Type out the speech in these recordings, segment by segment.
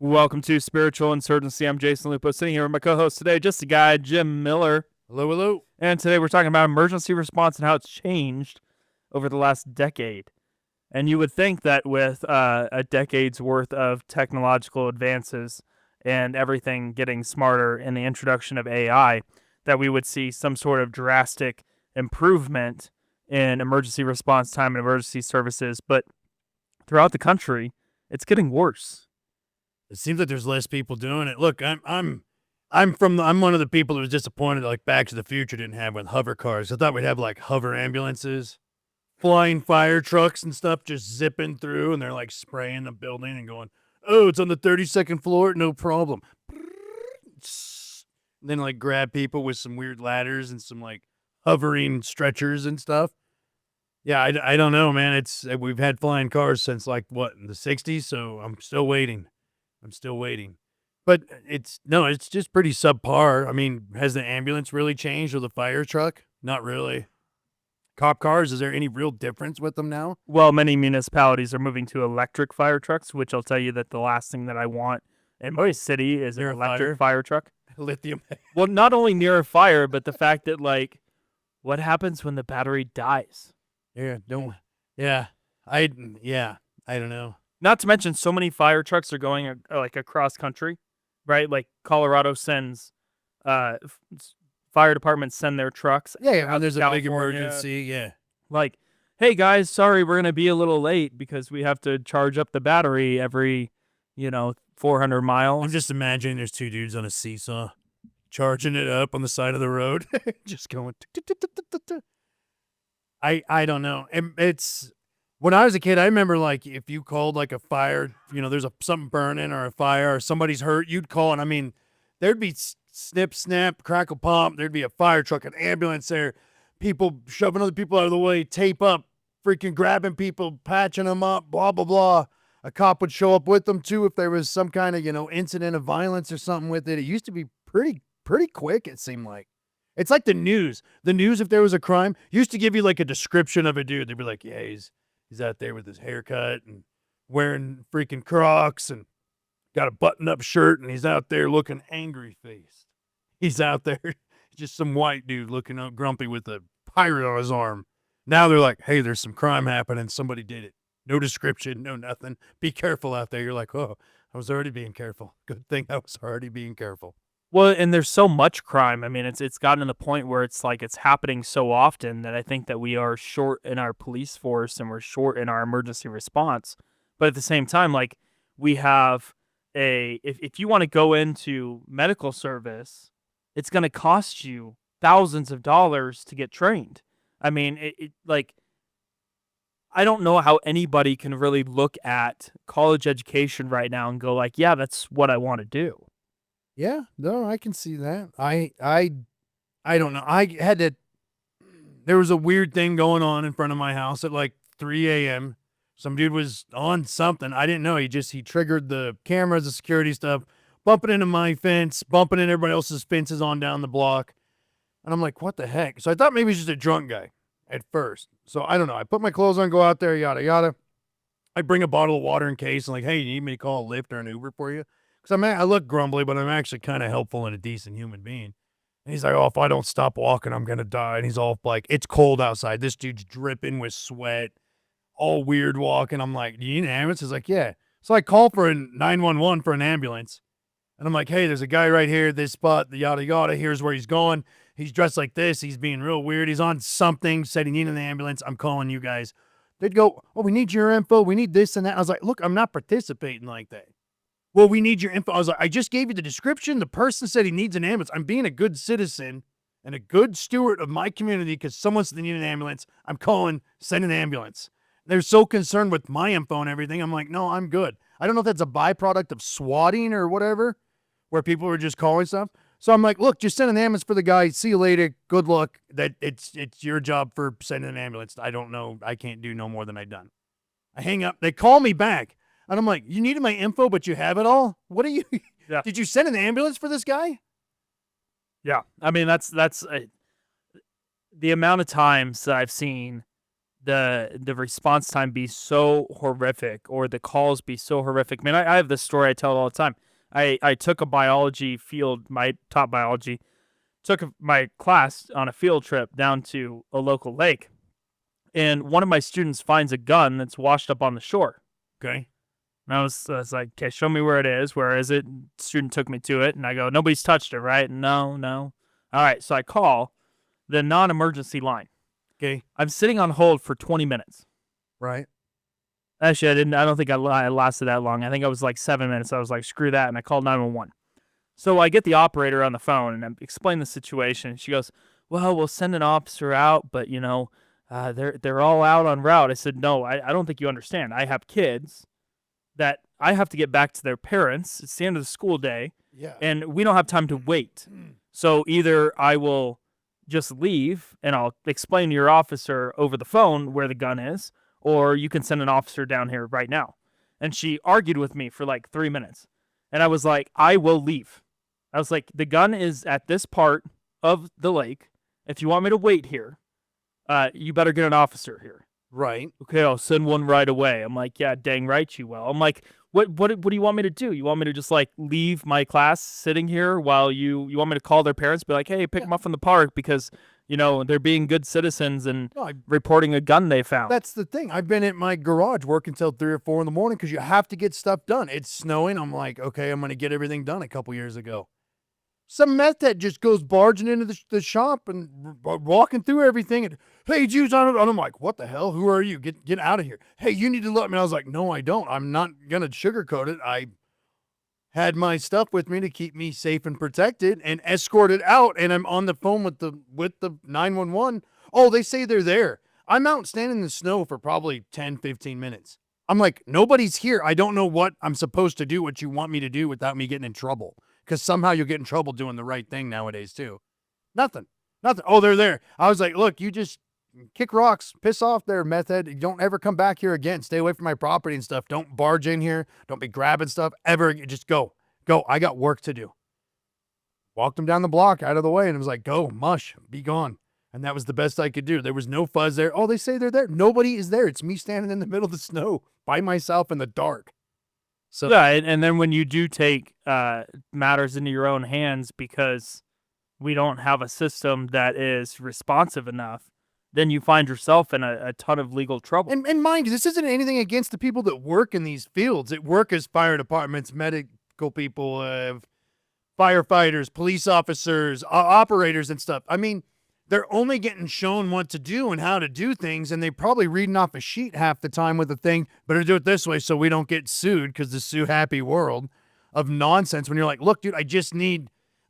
Welcome to Spiritual Insurgency. I'm Jason Lupo, sitting here with my co-host today, just a guy, Jim Miller. Hello, hello. And today we're talking about emergency response and how it's changed over the last decade. And you would think that with a decade's worth of technological advances and everything getting smarter and the introduction of AI, that we would see some sort of drastic improvement in emergency response time and emergency services. But throughout the country, it's getting worse. It seems like there's less people doing it. Look, I'm one of the people that was disappointed that, like, Back to the Future didn't have with hover cars. I thought we'd have like hover ambulances, flying fire trucks and stuff just zipping through, and they're like spraying the building and going, "Oh, it's on the 32nd floor, no problem." And then like grab people with some weird ladders and some like hovering stretchers and stuff. Yeah, I don't know, man. We've had flying cars since like what, in the 60s, so I'm still waiting. But it's just pretty subpar. I mean, has the ambulance really changed or the fire truck? Not really. Cop cars, is there any real difference with them now? Well, many municipalities are moving to electric fire trucks, which I'll tell you that the last thing that I want in my city is an Near a electric fire truck. Lithium. Well, not only near a fire, but the fact that, like, what happens when the battery dies? I don't know. Not to mention, so many fire trucks are going like across country, right? Like Colorado sends, fire departments send their trucks. Yeah, when there's a big California. emergency, yeah. Like, hey guys, sorry, we're gonna be a little late because we have to charge up the battery every, 400 miles. I'm just imagining there's two dudes on a seesaw charging it up on the side of the road, just going. I don't know. It's when I was a kid, I remember, like, if you called like a fire, there's something burning or a fire or somebody's hurt, you'd call, and I mean, there'd be snip, snap, crackle, pump. There'd be a fire truck, an ambulance there, people shoving other people out of the way, tape up, freaking grabbing people, patching them up, blah, blah, blah. A cop would show up with them too if there was some kind of, incident of violence or something with it. It used to be pretty quick, it seemed like. It's like the news. The news, if there was a crime, used to give you like a description of a dude. They'd be like, yeah, he's out there with his haircut and wearing freaking Crocs and got a button-up shirt, and he's out there looking angry-faced. He's out there, just some white dude looking up grumpy with a pirate on his arm. Now they're like, hey, there's some crime happening. Somebody did it. No description, no nothing. Be careful out there. You're like, oh, I was already being careful. Good thing I was already being careful. Well, and there's so much crime. I mean, it's gotten to the point where it's like it's happening so often that I think that we are short in our police force and we're short in our emergency response. But at the same time, like, we have if you want to go into medical service, it's going to cost you thousands of dollars to get trained. I mean, like, I don't know how anybody can really look at college education right now and go like, yeah, that's what I want to do. Yeah, no, I can see that. I don't know. There was a weird thing going on in front of my house at like 3 a.m. Some dude was on something. I didn't know. He triggered the cameras, the security stuff, bumping into my fence, bumping into everybody else's fences on down the block. And I'm like, what the heck? So I thought maybe he's just a drunk guy at first. So I don't know. I put my clothes on, go out there, yada, yada. I bring a bottle of water in case. I'm like, hey, you need me to call a Lyft or an Uber for you? Because I look grumbly, but I'm actually kind of helpful and a decent human being. And he's like, oh, if I don't stop walking, I'm going to die. And he's all like, it's cold outside. This dude's dripping with sweat, all weird walking. I'm like, do you need an ambulance? He's like, yeah. So I call for a 911 for an ambulance. And I'm like, hey, there's a guy right here, this spot, the yada, yada. Here's where he's going. He's dressed like this. He's being real weird. He's on something, said he needed an ambulance. I'm calling you guys. They'd go, oh, we need your info. We need this and that. I was like, look, I'm not participating like that. Well, we need your info. I was like, I just gave you the description. The person said he needs an ambulance. I'm being a good citizen and a good steward of my community because someone said they need an ambulance. I'm calling, send an ambulance. They're so concerned with my info and everything. I'm like, no, I'm good. I don't know if that's a byproduct of swatting or whatever, where people were just calling stuff. So I'm like, look, just send an ambulance for the guy. See you later. Good luck. That it's your job for sending an ambulance. I don't know. I can't do no more than I've done. I hang up. They call me back. And I'm like, you needed my info, but you have it all? What are you? Yeah. Did you send an ambulance for this guy? Yeah. I mean, that's the amount of times that I've seen the response time be so horrific or the calls be so horrific. Man, I have this story I tell all the time. I took a biology field, my taught biology, my class on a field trip down to a local lake, and one of my students finds a gun that's washed up on the shore. Okay. And I was like, okay, show me where it is. Where is it? Student took me to it, and I go, nobody's touched it, right? No, no. All right, so I call the non-emergency line. Okay. I'm sitting on hold for 20 minutes. Right. Actually, I don't think I lasted that long. I think I was like 7 minutes. I was like, screw that, and I called 911. So I get the operator on the phone, and I explain the situation. She goes, well, we'll send an officer out, but, they're all out on route. I said, no, I don't think you understand. I have kids that I have to get back to their parents. It's the end of the school day, Yeah. and we don't have time to wait. So either I will just leave, and I'll explain to your officer over the phone where the gun is, or you can send an officer down here right now. And she argued with me for like 3 minutes. And I was like, I will leave. I was like, the gun is at this part of the lake. If you want me to wait here, you better get an officer here. Right. Okay, I'll send one right away. I'm like, yeah, dang right you will. I'm like, what do you want me to do? You want me to just like leave my class sitting here while you want me to call their parents, be like, hey, pick them up from the park because, they're being good citizens and reporting a gun they found. That's the thing. I've been at my garage working till 3 or 4 in the morning because you have to get stuff done. It's snowing. I'm like, okay, I'm going to get everything done a couple years ago. Some meth head just goes barging into the shop and walking through everything. And, hey, Jews, and I'm like, what the hell? Who are you? Get out of here. Hey, you need to let me. I was like, no, I don't. I'm not going to sugarcoat it. I had my stuff with me to keep me safe and protected and escorted out. And I'm on the phone with the 911. Oh, they say they're there. I'm out standing in the snow for probably 10, 15 minutes. I'm like, nobody's here. I don't know what I'm supposed to do, what you want me to do without me getting in trouble. Because somehow you'll get in trouble doing the right thing nowadays, too. Nothing. Oh, they're there. I was like, look, you just kick rocks, piss off there, meth head. You don't ever come back here again. Stay away from my property and stuff. Don't barge in here. Don't be grabbing stuff ever. Just go. Go. I got work to do. Walked him down the block out of the way and it was like, go, mush, be gone. And that was the best I could do. There was no fuzz there. Oh, they say they're there. Nobody is there. It's me standing in the middle of the snow by myself in the dark. So yeah, and then when you do take matters into your own hands because we don't have a system that is responsive enough, then you find yourself in a ton of legal trouble. And mind you, this isn't anything against the people that work in these fields. That work as fire departments, medical people, firefighters, police officers, operators and stuff. I mean, they're only getting shown what to do and how to do things, and they're probably reading off a sheet half the time with the thing, better do it this way so we don't get sued, because the sue-happy world of nonsense when you're like, look, dude, I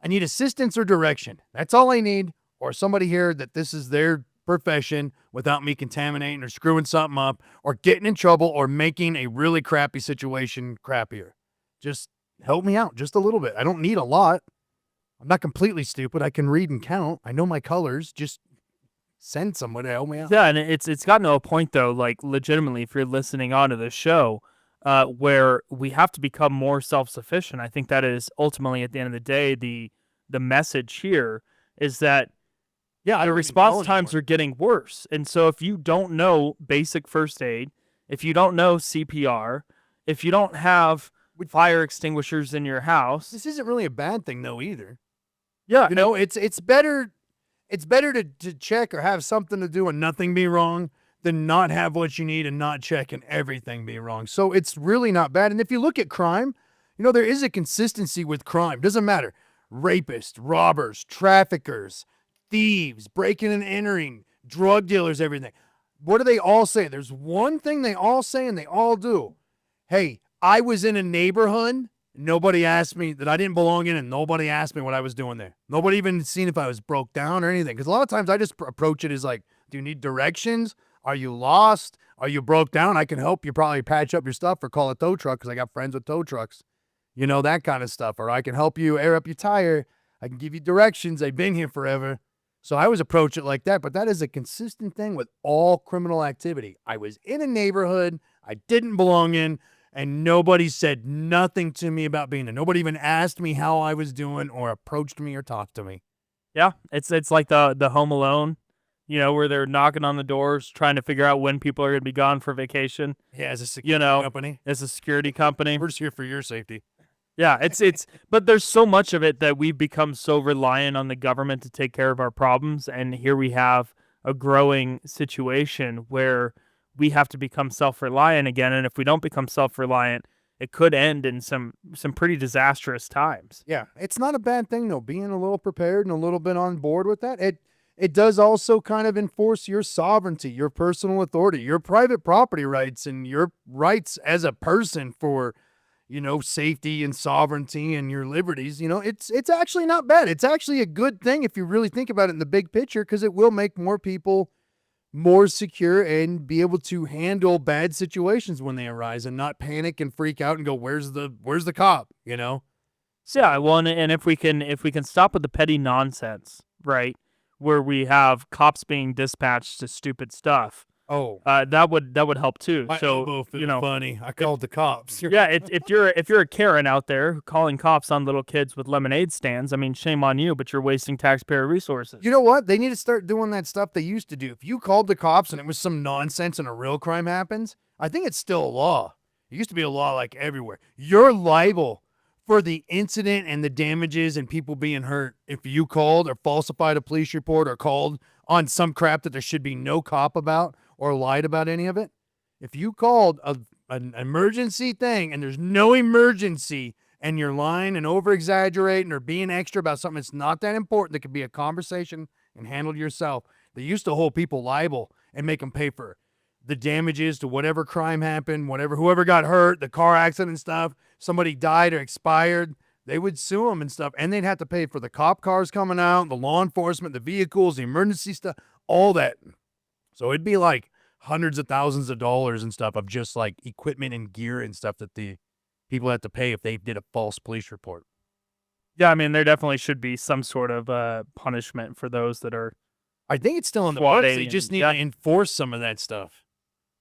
need assistance or direction. That's all I need, or somebody here that this is their profession without me contaminating or screwing something up or getting in trouble or making a really crappy situation crappier. Just help me out just a little bit. I don't need a lot. I'm not completely stupid. I can read and count. I know my colors. Just send someone to help me out. Yeah, and it's gotten to a point, though, like legitimately, if you're listening on to the show, where we have to become more self-sufficient. I think that is ultimately, at the end of the day, the message here is that, yeah, the response times are getting worse. And so if you don't know basic first aid, if you don't know CPR, if you don't have fire extinguishers in your house. This isn't really a bad thing, though, either. Yeah. It's better to check or have something to do and nothing be wrong than not have what you need and not check and everything be wrong. So it's really not bad. And if you look at crime, there is a consistency with crime. Doesn't matter. Rapists, robbers, traffickers, thieves, breaking and entering, drug dealers, everything. What do they all say? There's one thing they all say and they all do. Hey, I was in a neighborhood. Nobody asked me that I didn't belong in, and nobody asked me what I was doing there. Nobody even seen if I was broke down or anything. Because a lot of times I just approach it as like, do you need directions? Are you lost? Are you broke down? I can help you probably patch up your stuff or call a tow truck because I got friends with tow trucks. That kind of stuff. Or I can help you air up your tire. I can give you directions. I've been here forever. So I always approach it like that. But that is a consistent thing with all criminal activity. I was in a neighborhood I didn't belong in. And nobody said nothing to me about being there. Nobody even asked me how I was doing or approached me or talked to me. Yeah, it's like the Home Alone You know, where they're knocking on the doors, trying to figure out when people are going to be gone for vacation. Yeah, as a You security know, company, as a security company. we're just here for your safety. Yeah, but there's so much of it that we've become so reliant on the government to take care of our problems, and here we have a growing situation where we have to become self-reliant again, and if we don't become self-reliant, it could end in some pretty disastrous times. Yeah, it's not a bad thing though. Being a little prepared and a little bit on board with that, it does also kind of enforce your sovereignty, your personal authority, your private property rights, and your rights as a person for, safety and sovereignty and your liberties. It's actually not bad. It's actually a good thing if you really think about it in the big picture, because it will make more people more secure and be able to handle bad situations when they arise and not panic and freak out and go, where's the cop? So yeah, well, and if we can stop with the petty nonsense, right, where we have cops being dispatched to stupid stuff, Oh, that would help too. my So elbow feels funny. I called the cops. yeah, if you're a Karen out there calling cops on little kids with lemonade stands, I mean, shame on you, but you're wasting taxpayer resources. You know what? They need to start doing that stuff they used to do. If you called the cops and it was some nonsense and a real crime happens, I think it's still a law. It used to be a law like everywhere. You're liable for the incident and the damages and people being hurt if you called or falsified a police report or called on some crap that there should be no cop about or lied about any of it. If you called an emergency thing and there's no emergency and you're lying and over exaggerating or being extra about something that's not that important, that could be a conversation and handled yourself. They used to hold people liable and make them pay for the damages to whatever crime happened, whoever got hurt, the car accident and stuff, somebody died or expired. They would sue them and stuff, and they'd have to pay for the cop cars coming out, the law enforcement, the vehicles, the emergency stuff, all that. So it'd be like hundreds of thousands of dollars and stuff of just like equipment and gear and stuff that the people have to pay if they did a false police report. Yeah, I mean, there definitely should be some sort of punishment for those that are. I think it's still in the SWAT books. They aliens. just need Yeah. to enforce some of that stuff.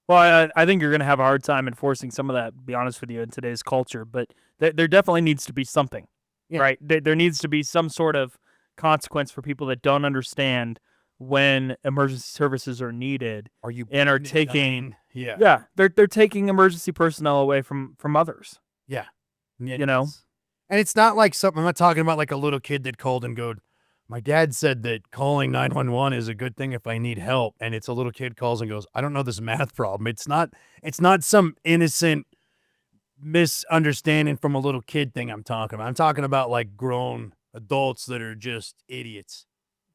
Well, I think you're going to have a hard time enforcing some of that, to be honest with you, in today's culture, but there definitely needs to be something, Yeah. right? There needs to be some sort of consequence for people that don't understand when emergency services are needed Are you and are putting it taking, in? Yeah. yeah, they're taking emergency personnel away from others, Yeah. you know? And it's not like something, I'm not talking about like a little kid that called and go, my dad said that calling 911 is a good thing if I need help. And it's a little kid calls and goes, I don't know this math problem. It's not some innocent misunderstanding from a little kid thing I'm talking about. I'm talking about like grown adults that are just idiots.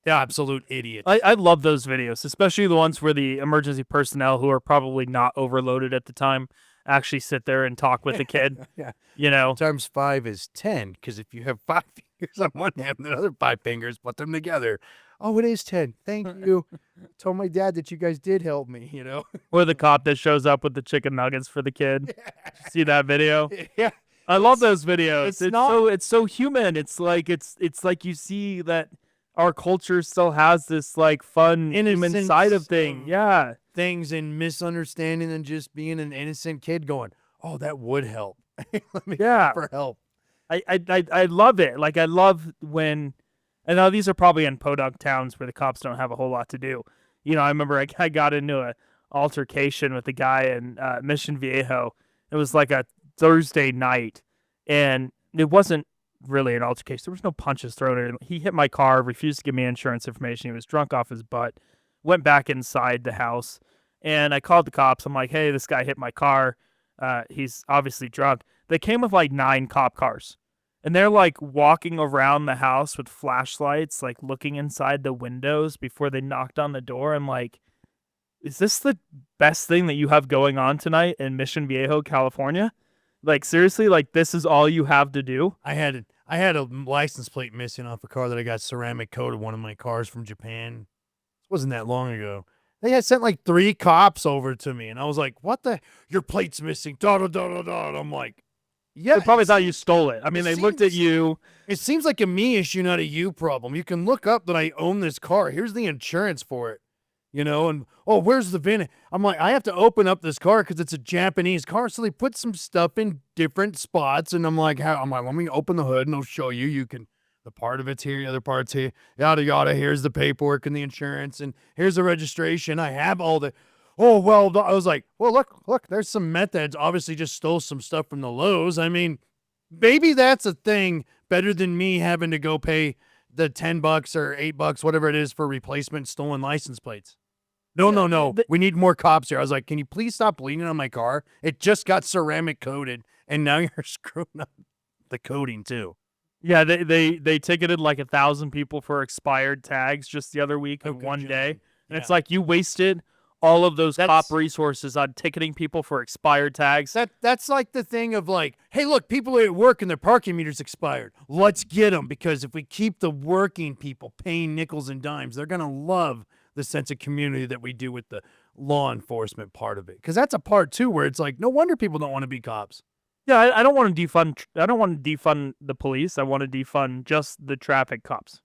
Yeah, absolute idiots. I love those videos, especially the ones where the emergency personnel who are probably not overloaded at the time actually sit there and talk with the kid, Yeah. you know? Times 5 is 10, because if you have 5 fingers on one hand and the other 5 fingers, put them together. Oh, it is 10. Thank you. Told my dad that you guys did help me, Or the cop that shows up with the chicken nuggets for the kid. See that video? Yeah. I love those videos. it's It's not- so human. It's like you see that our culture still has this like fun human Innocence side of thing. of- Yeah. Things and misunderstanding and just being an innocent kid going, oh, that would help. Let me Yeah. for help. I love it. Like I love when, I know these are probably in podunk towns where the cops don't have a whole lot to do. I remember I got into a altercation with a guy in Mission Viejo. It was like a Thursday night, and it wasn't really an altercation. There was no punches thrown at him. He hit my car, refused to give me insurance information. He was drunk off his butt. Went back inside the house, and I called the cops. I'm like, hey, this guy hit my car. He's obviously drunk. They came with like 9 cop cars, and they're like walking around the house with flashlights, like looking inside the windows before they knocked on the door. I'm like, is this the best thing that you have going on tonight in Mission Viejo, California? Like, seriously, like this is all you have to do? I had a license plate missing off a car that I got ceramic coated, one of my cars from Japan. It wasn't that long ago. They had sent like 3 cops over to me, and I was like, what the? Your plate's missing. Da, da, da, da, da. And I'm like, yeah. They probably thought you stole it. I mean, they looked at you. It seems like a me issue, not a you problem. You can look up that I own this car. Here's the insurance for it. And oh, where's the VIN? I'm like, I have to open up this car because it's a Japanese car. So they put some stuff in different spots, and I'm like, let me open the hood and I'll show you. The part of it's here, the other part's here, yada, yada. Here's the paperwork and the insurance, and here's the registration. I have all the, oh, well, I was like, well, look, there's some meth heads obviously just stole some stuff from the Lowe's. I mean, maybe that's a thing better than me having to go pay the $10 or $8, whatever it is, for replacement stolen license plates. No. We need more cops here. I was like, can you please stop bleeding on my car? It just got ceramic coated, and now you're screwing up the coating too. Yeah, they ticketed like 1,000 people for expired tags just the other week in one day. And it's like you wasted all of those cop resources on ticketing people for expired tags. That's like the thing of like, hey, look, people are at work and their parking meter's expired. Let's get them, because if we keep the working people paying nickels and dimes, they're going to love the sense of community that we do with the law enforcement part of it. Because that's a part too where it's like, no wonder people don't want to be cops. Yeah, I don't want to defund. I don't want to defund the police. I want to defund just the traffic cops.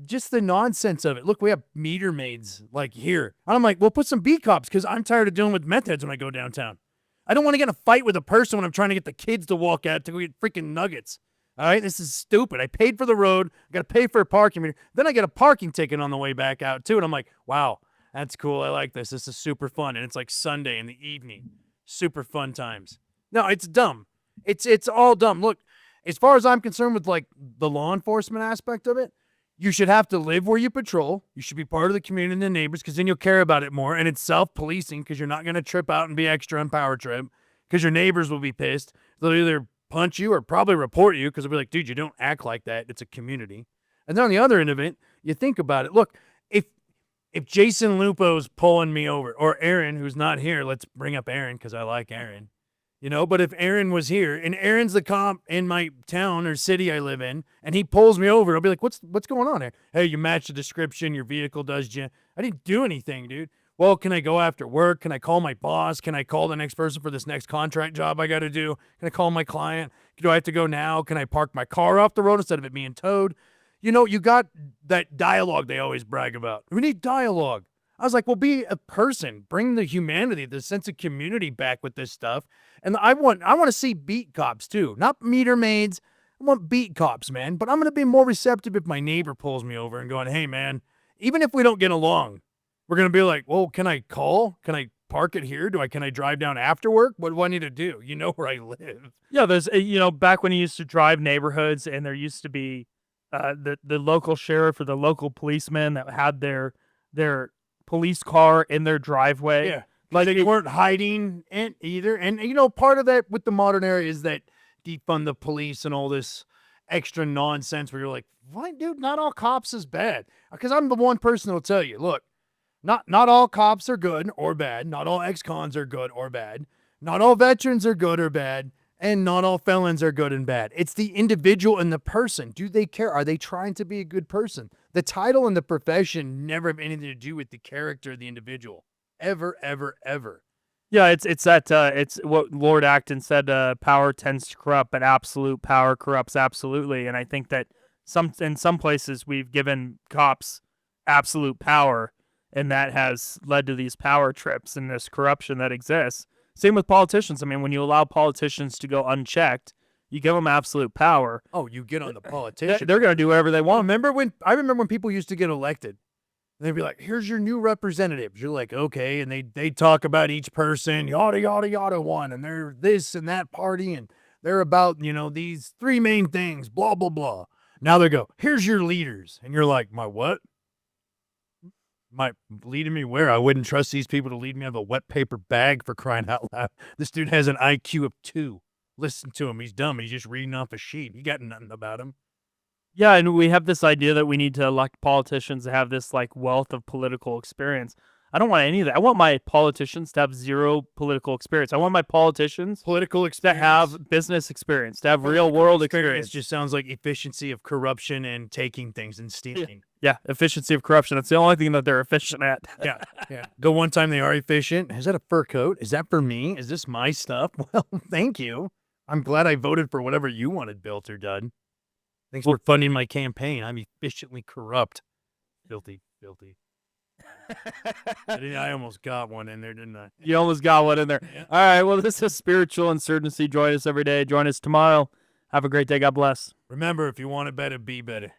Just the nonsense of it. Look, we have meter maids like here. And I'm like, well, put some beat cops, because I'm tired of dealing with meth heads when I go downtown. I don't want to get in a fight with a person when I'm trying to get the kids to walk out to go get freaking nuggets. All right, this is stupid. I paid for the road. I got to pay for a parking meter. Then I get a parking ticket on the way back out too. And I'm like, wow, that's cool. I like this. This is super fun. And it's like Sunday in the evening. Super fun times. No, it's dumb. It's all dumb. Look, as far as I'm concerned with like the law enforcement aspect of it, you should have to live where you patrol. You should be part of the community and the neighbors, because then you'll care about it more. And it's self-policing, because you're not going to trip out and be extra on power trip, because your neighbors will be pissed. They'll either punch you or probably report you, because they'll be like, dude, you don't act like that. It's a community. And then on the other end of it, you think about it. Look, if Jason Lupo's pulling me over, or Aaron, who's not here, let's bring up Aaron because I like Aaron. You know, but if Aaron was here, and Aaron's the cop in my town or city I live in, and he pulls me over, I'll be like, what's going on here? Hey, you match the description, your vehicle does, I didn't do anything, dude. Well, can I go after work? Can I call my boss? Can I call the next person for this next contract job I got to do? Can I call my client? Do I have to go now? Can I park my car off the road instead of it being towed? You know, you got that dialogue they always brag about. We need dialogue. I was like, well, be a person. Bring the humanity, the sense of community back with this stuff. And I want to see beat cops too, not meter maids. I want beat cops, man. But I'm going to be more receptive if my neighbor pulls me over and going, hey, man, even if we don't get along, we're going to be like, well, can I call? Can I park it here? Can I drive down after work? What do I need to do? You know where I live. Yeah, there's, back when you used to drive neighborhoods, and there used to be the local sheriff or the local policeman that had their police car in their driveway. Yeah. Like they weren't hiding it either. And, part of that with the modern era is that defund the police and all this extra nonsense where you're like, what, dude? Not all cops is bad. Because I'm the one person that'll tell you, look, not all cops are good or bad. Not all ex-cons are good or bad. Not all veterans are good or bad. And not all felons are good and bad. It's the individual and the person. Do they care? Are they trying to be a good person? The title and the profession never have anything to do with the character of the individual. Ever, ever, ever. Yeah, it's what Lord Acton said, power tends to corrupt, but absolute power corrupts absolutely. And I think that in some places we've given cops absolute power, and that has led to these power trips and this corruption that exists. Same with politicians. I mean, when you allow politicians to go unchecked, you give them absolute power. Oh, you get on the politician. They're going to do whatever they want. I remember when people used to get elected. They'd be like, here's your new representatives. You're like, okay. And they talk about each person, yada, yada, yada one. And they're this and that party. And they're about, these three main things, blah, blah, blah. Now they go, here's your leaders. And you're like, my what? Leading me where? I wouldn't trust these people to lead me out of a wet paper bag, for crying out loud. This dude has an IQ of 2. Listen to him. He's dumb. He's just reading off a sheet. You got nothing about him. Yeah, and we have this idea that we need to elect politicians to have this like wealth of political experience. I don't want any of that. I want my politicians to have zero political experience. I want my politicians to have business experience, to have real world experience. It just sounds like efficiency of corruption and taking things and stealing. Yeah, efficiency of corruption. That's the only thing that they're efficient at. Yeah. The one time they are efficient. Is that a fur coat? Is that for me? Is this my stuff? Well, thank you. I'm glad I voted for whatever you wanted built or done. Thanks for funding my campaign. I'm efficiently corrupt. Filthy. I almost got one in there, didn't I? You almost got one in there. Yeah. All right. Well, this is Spiritual Insurgency. Join us every day. Join us tomorrow. Have a great day. God bless. Remember, if you want it better, be better.